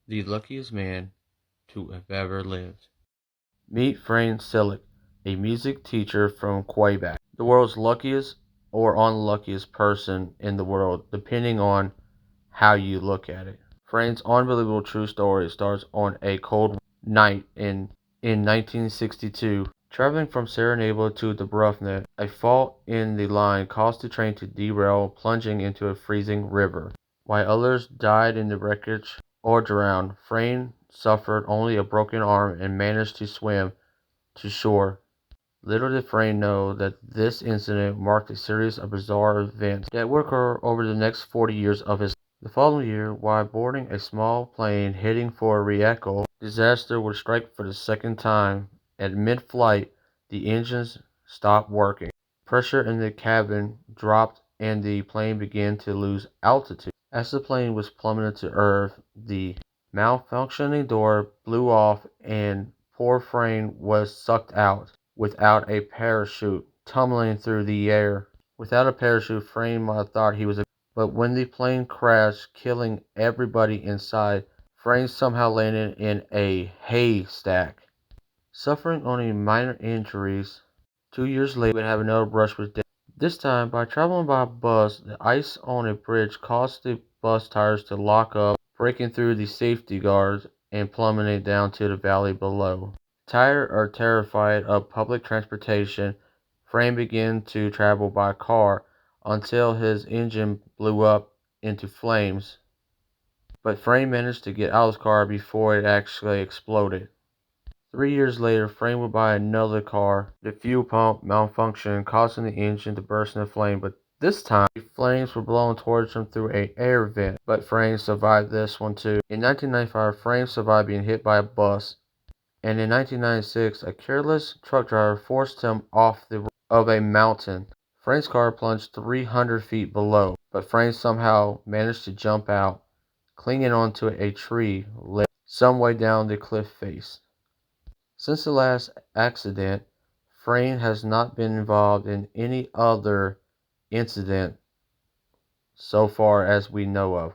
The luckiest man to have ever lived. Meet frane selak, a music teacher from Quebec, the world's luckiest or unluckiest person in the world, depending on how you look at it. Frane's unbelievable true story starts on a cold night in 1962. Traveling from Sarajevo to Dubrovnik, a fault in the line caused the train to derail, plunging into a freezing river. While others died in the wreckage or drowned, Frane suffered only a broken arm and managed to swim to shore. Little did Frane know that this incident marked a series of bizarre events that would occur over the next 40 years of his life. The following year, while boarding a small plane heading for Rijeka, disaster would strike for the second time. At mid-flight, the engines stopped working. Pressure in the cabin dropped and the plane began to lose altitude. As the plane was plummeted to earth, the malfunctioning door blew off and poor Frane was sucked out without a parachute, tumbling through the air. Without a parachute, Frane might have thought he was a but when the plane crashed, killing everybody inside, Frane somehow landed in a haystack. Suffering only minor injuries, 2 years later he would have another brush with death. This time, by traveling by bus, the ice on a bridge caused the bus tires to lock up, breaking through the safety guards and plummeting down to the valley below. Tired or terrified of public transportation, Frame began to travel by car until his engine blew up into flames. But Frame managed to get out of his car before it actually exploded. 3 years later, Frame would buy another car. The fuel pump malfunctioned, causing the engine to burst into flame, but this time, the flames were blown towards him through an air vent. But Frame survived this one too. In 1995, Frame survived being hit by a bus, and in 1996, a careless truck driver forced him off the of a mountain. Frame's car plunged 300 feet below, but Frame somehow managed to jump out, clinging onto a tree lit some way down the cliff face. Since the last accident, Frame has not been involved in any other incident so far as we know of.